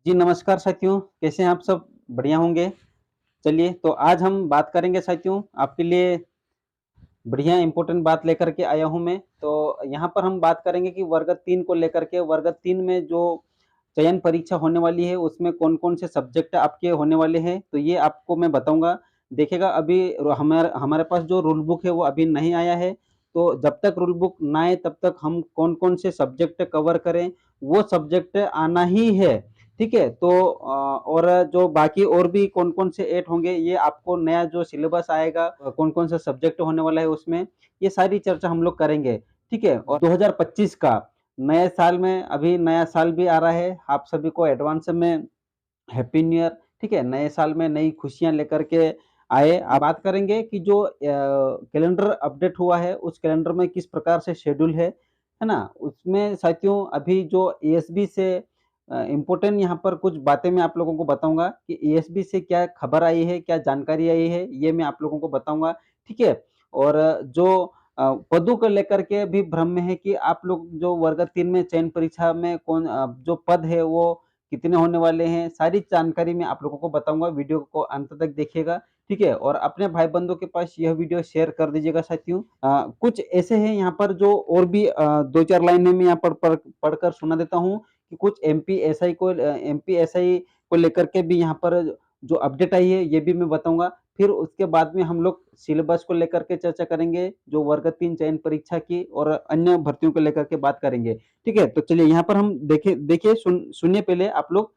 जी, नमस्कार साथियों, कैसे हैं आप सब? बढ़िया होंगे। चलिए, तो आज हम बात करेंगे साथियों, आपके लिए बढ़िया इम्पोर्टेंट बात लेकर के आया हूँ मैं। तो यहाँ पर हम बात करेंगे कि वर्ग 3 को लेकर के, वर्ग 3 में जो चयन परीक्षा होने वाली है, उसमें कौन-कौन से सब्जेक्ट आपके होने वाले हैं, तो ये आपको मैं बताऊँगा। देखिएगा, अभी हमारे हमारे पास जो रूल बुक है, वो अभी नहीं आया है, तो जब तक रूल बुक ना आए, तब तक हम कौन-कौन से सब्जेक्ट कवर करें, वो सब्जेक्ट आना ही है। ठीक है? तो और जो बाकी और भी कौन-कौन से ऐड होंगे, ये आपको नया जो सिलेबस आएगा, कौन-कौन सा सब्जेक्ट होने वाला है उसमें, ये सारी चर्चा हम लोग करेंगे। ठीक है? और 2025 का नए साल में, अभी नया साल भी आ रहा है, आप सभी को एडवांस में हैप्पी न्यू ईयर। ठीक है? नए साल में नई खुशियाँ लेकर के आए। अब बात करेंगे कि जो कैलेंडर अपडेट हुआ है, उस कैलेंडर में किस प्रकार से शेड्यूल है ना? उसमें साथियों अभी जो एएसबी से इम्पोर्टेंट यहाँ पर कुछ बातें मैं आप लोगों को बताऊँगा कि एएसबी से क्या खबर आई है, क्या जानकारी आई है, ये मैं आप लोगों को बताऊँगा। ठीक है? और जो पदों को लेकर के भी भ्रम में है कि आप लोग जो वर्ग 3 में चयन परीक्षा में जो पद है वो कितने होने वाले हैं, सारी जानकारी मैं आप लोगों को बताऊँगा, वीडियो को अंत तक देखिएगा, ठीक है? और अपने भाई-बंधों के पास यह वीडियो शेयर कर दीजिएगा साथियों। कुछ ऐसे हैं यहाँ पर जो और भी 2-4 लाइनें मैं यहाँ पर पढ़कर सुना देता हूँ कि कुछ एमपीएसआई को लेकर के भी यहाँ पर जो अपडेट आई है, ये भी मैं बताऊँगा। फिर उसके बाद में हम लोग सिलेबस को लेकर के चर्चा करेंगे, जो वर्ग 3 चयन परीक्षा की और अन्य भर्तियों को लेकर के बात करेंगे। ठीक है? तो चलिए यहाँ पर हम देखिए सुनिए पहले आप लोग।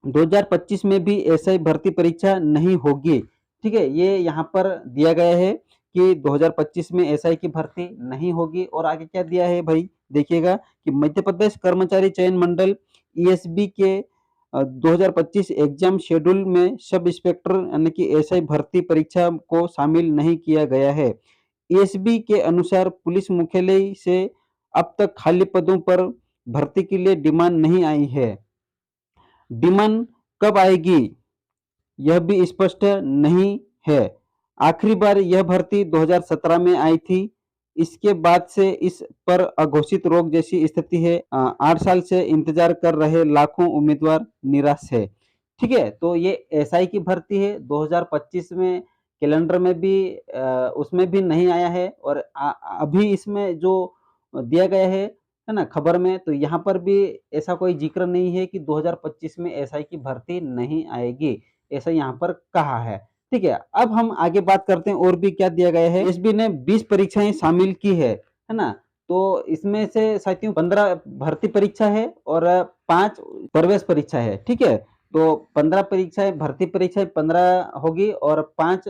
2025 में भी एसआई भर्ती परीक्षा नहीं होगी। ठीक है? ये यहाँ पर दिया गया है कि 2025 में एसआई की भर्ती नहीं होगी और आगे क्या दिया है भाई देखिएगा कि मध्य प्रदेश कर्मचारी चयन मंडल ईएसबी के 2025 एग्जाम शेड्यूल में सब इंस्पेक्टर यानी कि एसआई भर्ती परीक्षा को शामिल नहीं किया गया है। ईएसबी के अनुसार पुलिस मुख्यालय से अब तक खाली पदों पर भर्ती के लिए डिमांड नहीं आई है। डिमांड कब आएगी यह भी स्पष्ट नहीं है। आखिरी बार यह भर्ती 2017 में आई थी। इसके बाद से इस पर अघोषित रोक जैसी स्थिति है। 8 साल से इंतजार कर रहे लाखों उम्मीदवार निराश है। ठीक है? तो ये एसआई की भर्ती है 2025 में कैलेंडर में भी उसमें भी नहीं आया है और अभी इसमें जो दिया गया है ना खबर में, तो यहाँ पर भी ऐसा कोई ज़िक्र नहीं है कि 2025 में एसआई की भर्ती नहीं आएगी। ऐसा यहाँ पर कहा है। ठीक है? अब हम आगे बात करते हैं और भी क्या दिया गया है। एसबी ने 20 परीक्षाएँ शामिल की है ना? तो इसमें से साथियों 15 भर्ती परीक्षा है और 5 प्रवेश परीक्षा है। ठीक है? तो 15 परीक्षाएँ भर्ती परीक्षाएँ 15 होगी और 5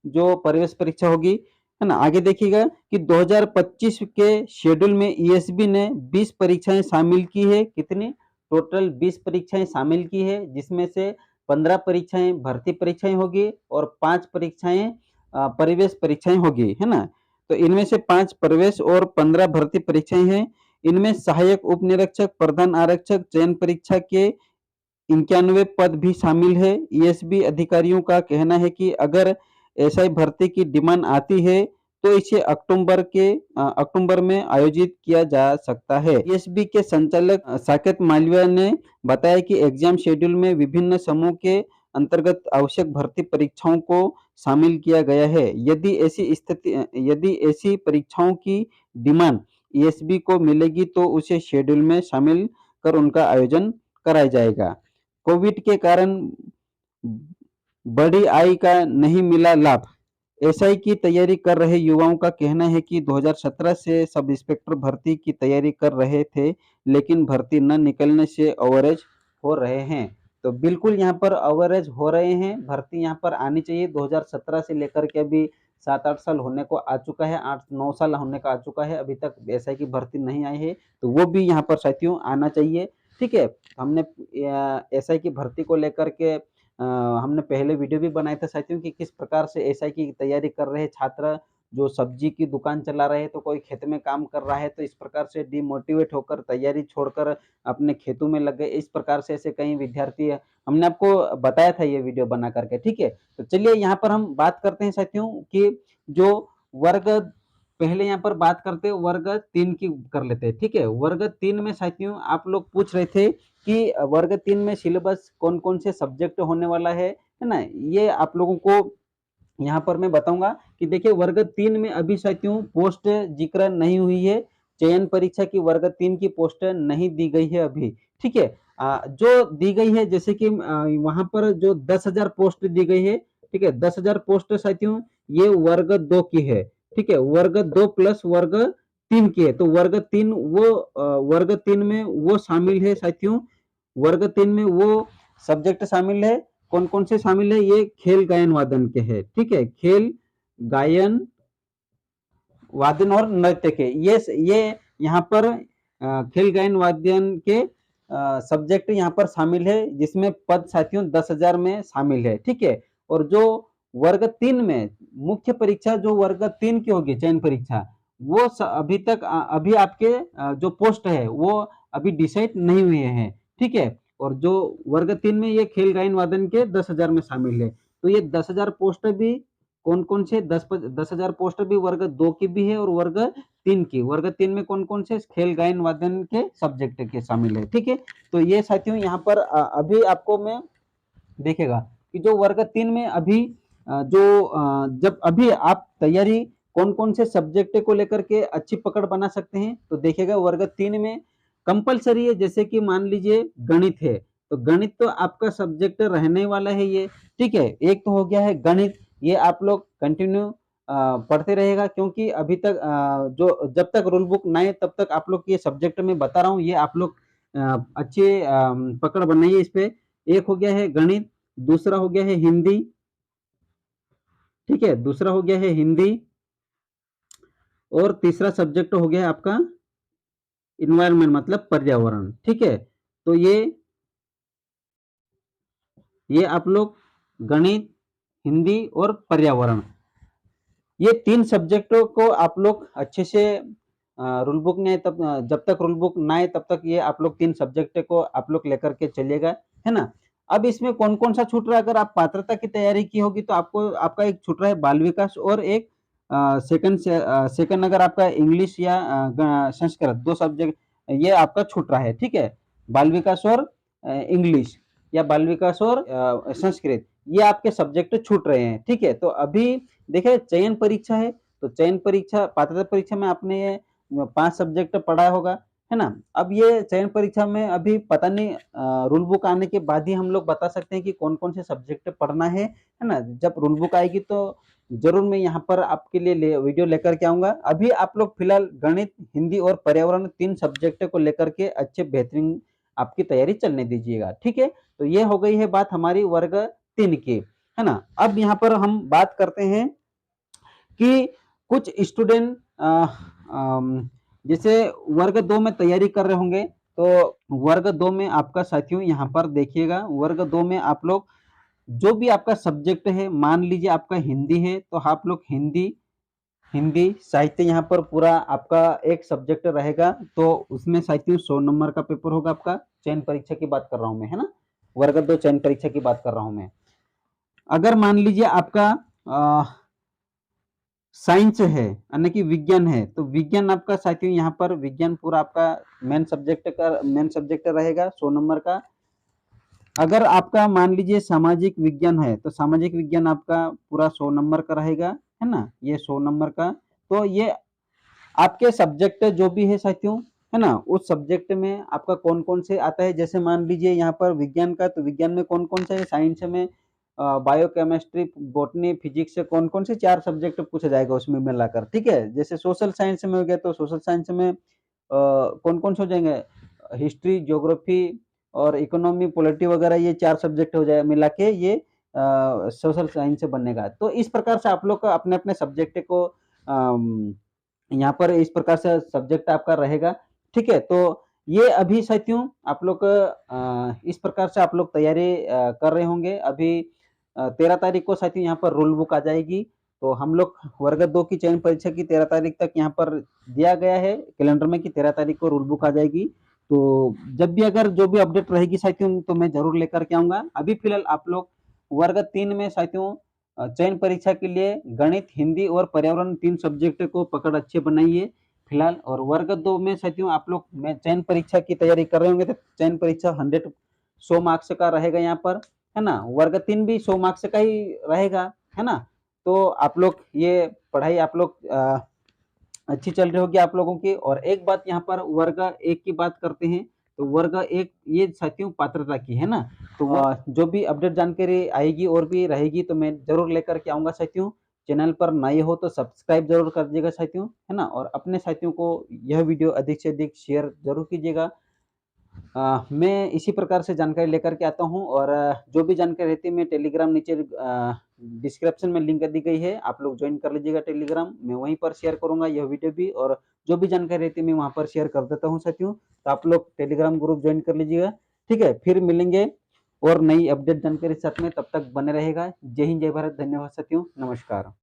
जो प्रवेश परीक्षा होगी, है ना? आगे देखिएगा कि 2025 के शेड्यूल में ईएसबी ने 20 परीक्षाएँ शामिल की है। कितनी? टोटल 20 परीक्षाएँ शामिल की है, जिसमें से 15 परीक्षाएँ भर्ती परीक्षाएँ होगी और 5 परीक्षाएँ प्रवेश परीक्षाएँ होगी, है ना? तो इनमें से 5 प्रवेश और 15 भर्ती परीक्षाएँ हैं। इनमें सहायक उप निरीक्षक, प्रधान आरक्षक चयन परीक्षा के 91 पद भी शामिल है। ईएसबी अधिकारियों का कहना है कि अगर एसआई भर्ती की डिमांड आती है, तो इसे अक्टूबर में आयोजित किया जा सकता है। ईएसबी के संचालक साकेत मालवीय ने बताया कि एग्जाम शेड्यूल में विभिन्न समूह के अंतर्गत आवश्यक भर्ती परीक्षाओं को शामिल किया गया है। यदि ऐसी परीक्षाओं की डिमांड ईएसबी को मिलेगी, तो उसे शेड्यूल में शामिल कर उनका आयोजन कराया जाएगा। कोविड के कारण बड़ी आय का नहीं मिला लाभ। एसआई की तैयारी कर रहे युवाओं का कहना है कि 2017 से सब इंस्पेक्टर भर्ती की तैयारी कर रहे थे, लेकिन भर्ती न निकलने से ओवरेज हो रहे हैं। तो बिल्कुल यहाँ पर ओवरेज हो रहे हैं, भर्ती यहाँ पर आनी चाहिए। 2017 से लेकर के अभी 7-8 साल होने को आ चुका है, 8-9 साल होने का आ चुका है, अभी तक एसआई की भर्ती नहीं आई है, तो वो भी यहाँ पर साथियों आना चाहिए। ठीक है? हमने एसआई की भर्ती को लेकर के हमने पहले वीडियो भी बनाए थे साथियों कि किस प्रकार से एसआई की तैयारी कर रहे छात्र, जो सब्जी की दुकान चला रहे हैं, तो कोई खेत में काम कर रहा है, तो इस प्रकार से डिमोटिवेट होकर तैयारी छोड़कर अपने खेतों में लग गए। इस प्रकार से ऐसे कई विद्यार्थी हमने आपको बताया था ये वीडियो बना करके, ठीक है? तो चलिए यहाँ पर हम बात करते हैं साथियों कि जो वर्ग पहले यहाँ पर बात करते हैं वर्ग 3 की कर लेते हैं, ठीक है। वर्ग 3 में साथियों आप लोग पूछ रहे थे कि वर्ग 3 में सिलेबस कौन-कौन से सब्जेक्ट होने वाला है ना? ये आप लोगों को यहाँ पर मैं बताऊंगा कि देखिए वर्ग 3 में अभी साथियों पोस्ट जिक्र नहीं हुई है। चयन परीक्षा की वर्ग 3 की पोस्ट नहीं दी गई है अभी, ठीक है। जो दी गई है जैसे कि वहां पर जो 10,000 पोस्ट दी गई है, ठीक है। 10,000 पोस्ट साथियों ये वर्ग 2 की है, ठीक है। वर्ग 2 प्लस वर्ग 3 की है, तो वर्ग 3 वर्ग 3 में वो शामिल है साथियों। वर्ग 3 में वो सब्जेक्ट शामिल है, कौन-कौन से शामिल है? ये खेल गायन वादन के है, ठीक है। खेल गायन वादन और नृत्य के ये यहाँ पर खेल गायन वादन के सब्जेक्ट यहाँ पर शामिल है, जिसमें पद साथियों 10,000 में शामिल है, ठीक है। और जो वर्ग 3 में मुख्य परीक्षा जो वर्ग 3 की होगी चयन परीक्षा, वो अभी तक अभी आपके जो पोस्ट है वो अभी डिसाइड नहीं हुए हैं, ठीक है। और जो वर्ग 3 में ये खेल गायन वादन के 10,000 में शामिल है, तो ये 10,000 पोस्ट भी कौन-कौन से 10,000 पोस्ट भी वर्ग 2 की भी है और वर्ग 3 की। वर्ग 3 में कौन-कौन से खेल गायन वादन के सब्जेक्ट के शामिल है, ठीक है। तो ये साथियों यहाँ पर अभी आपको मैं देखेगा कि जो वर्ग 3 में अभी जब अभी आप तैयारी कौन-कौन से सब्जेक्ट को लेकर के अच्छी पकड़ बना सकते हैं, तो देखिएगा वर्ग 3 में कंपल्सरी है, जैसे कि मान लीजिए गणित है, तो गणित तो आपका सब्जेक्ट रहने वाला है ये, ठीक है। एक तो हो गया है गणित, ये आप लोग कंटिन्यू पढ़ते रहेगा, क्योंकि अभी तक जो जब तक रूल बुक ना आए तब तक आप लोग ये सब्जेक्ट में बता रहा हूँ, ये आप लोग अच्छे पकड़ बनाइए इस पे। एक हो गया है गणित, दूसरा हो गया है हिंदी, ठीक है। दूसरा हो गया है हिंदी और तीसरा सब्जेक्ट हो गया है आपका इन्वायरमेंट मतलब पर्यावरण, ठीक है। तो ये आप लोग गणित, हिंदी और पर्यावरण, ये 3 सब्जेक्टों को आप लोग अच्छे से रूल बुक में तब जब तक रूल बुक ना आए तब तक ये आप लोग 3 सब्जेक्ट को आप लोग लेकर के चलिएगा, है ना। अब इसमें कौन-कौन सा छूट रहा है? अगर आप पात्रता की तैयारी की होगी तो आपको आपका एक छूट रहा है बाल विकास और एक सेकंड अगर आपका इंग्लिश या संस्कृत 2 सब्जेक्ट ये आपका छूट रहा है, ठीक है। बाल विकास और इंग्लिश या बाल विकास और संस्कृत ये आपके सब्जेक्ट छूट रहे हैं, ठीक है। तो अभी देखिए चयन परीक्षा है, तो चयन परीक्षा पात्रता परीक्षा में आपने ये 5 सब्जेक्ट पढ़ा होगा, है ना। अब ये चयन परीक्षा में अभी पता नहीं रूल बुक आने के बाद ही हम लोग बता सकते हैं कि कौन-कौन से सब्जेक्ट पढ़ना है ना। जब रूल बुक आएगी तो ज़रूर मैं यहाँ पर आपके लिए वीडियो लेकर के आऊँगा। अभी आप लोग फिलहाल गणित, हिंदी और पर्यावरण 3 सब्जेक्ट को लेकर के अच्छे बेहतरीन आपकी तैयारी चलने दीजिएगा, ठीक है। तो ये हो गई है बात हमारी वर्ग 3 की, है ना। अब यहाँ पर हम बात करते हैं कि कुछ स्टूडेंट जैसे वर्ग 2 में तैयारी कर रहे होंगे, तो वर्ग 2 में आपका साथियों यहाँ पर देखिएगा, वर्ग 2 में आप लोग जो भी आपका सब्जेक्ट है, मान लीजिए आपका हिंदी है, तो आप लोग हिंदी हिंदी साहित्य यहाँ पर पूरा आपका एक सब्जेक्ट रहेगा, तो उसमें साथियों 100 नंबर का पेपर होगा आपका। चयन परीक्षा की बात कर रहा हूँ मैं, है ना। वर्ग 2 चयन परीक्षा की बात कर रहा हूँ मैं। अगर मान लीजिए आपका साइंस है यानी कि विज्ञान है, तो विज्ञान आपका साथियों यहाँ पर विज्ञान पूरा आपका मेन सब्जेक्ट रहेगा 100 नंबर का। अगर आपका मान लीजिए सामाजिक विज्ञान है, तो सामाजिक विज्ञान आपका पूरा 100 नंबर का रहेगा, है ना। ये 100 नंबर का, तो ये आपके सब्जेक्ट जो भी है साथियों, है ना, उस सब्जेक्ट में आपका कौन-कौन से आता है। जैसे मान लीजिए यहाँ पर विज्ञान का, तो विज्ञान में कौन-कौन से है, साइंस में बायोकेमिस्ट्री, बॉटनी, फिजिक्स से कौन-कौन से 4 सब्जेक्ट पूछा जाएगा उसमें मिलाकर, ठीक है। जैसे सोशल साइंस में हो गया, तो सोशल साइंस में कौन-कौन से हो जाएंगे, हिस्ट्री, ज्योग्राफी और इकोनॉमी, पॉलिटी वगैरह, ये 4 सब्जेक्ट हो जाए मिला के ये सोशल साइंस से बनेगा। तो इस प्रकार से आप लोग का अपने-अपने सब्जेक्ट को यहाँ पर इस प्रकार से सब्जेक्ट आपका रहेगा, ठीक है। तो ये अभी साथियों आप लोग इस प्रकार से आप लोग तैयारी कर रहे होंगे। अभी 13 तारीख को साथियों यहाँ पर रूल बुक आ जाएगी, तो हम लोग वर्ग 2 की चयन परीक्षा की 13 तारीख तक यहाँ पर दिया गया है कैलेंडर में कि 13 तारीख को रूल बुक आ जाएगी। तो जब भी अगर जो भी अपडेट रहेगी साथियों, तो मैं ज़रूर लेकर के आऊँगा। अभी फिलहाल आप लोग वर्ग 3 में साथियों चयन परीक्षा के लिए गणित, हिंदी और पर्यावरण 3 सब्जेक्ट को पकड़ अच्छे बनाइए फिलहाल। और वर्ग 2 में साथियों आप लोग में चयन परीक्षा की तैयारी कर रहे होंगे तो चयन परीक्षा 100 मार्क्स का रहेगा यहाँ पर, है ना? वर्ग 3 भी 100 मार्क्स का ही रहेगा, है ना? तो आप लोग ये पढ़ाई आप लोग अच्छी चल रही होगी आप लोगों की। और एक बात यहाँ पर वर्ग 1 की बात करते हैं, तो वर्ग 1 ये साथियों पात्रता की, है ना? तो जो भी अपडेट जानकारी आएगी और भी रहेगी तो मैं ज़रूर लेकर के आऊँगा साथियों। चैनल पर नए हो तो सब्सक्राइब ज़रूर कर दीजिएगा साथियों, है ना? और अपने साथियों को यह वीडियो अधिक से अधिक शेयर ज़रूर कीजिएगा। मैं इसी प्रकार से जानकारी लेकर के आता हूँ। और जो भी जानकारी रहती है मैं टेलीग्राम नीचे डिस्क्रिप्शन में लिंक दी गई है, आप लोग ज्वाइन कर लीजिएगा टेलीग्राम। मैं वहीं पर शेयर करूँगा यह वीडियो भी, और जो भी जानकारी रहती है मैं वहाँ पर शेयर कर देता हूँ साथियों। तो आप लोग टेलीग्राम ग्रुप ज्वाइन कर लीजिएगा, ठीक है? फिर मिलेंगे और नई अपडेट जानकारी के साथ में, तब तक बने रहेगा। जय हिंद, जय भारत, धन्यवाद साथियों, नमस्कार।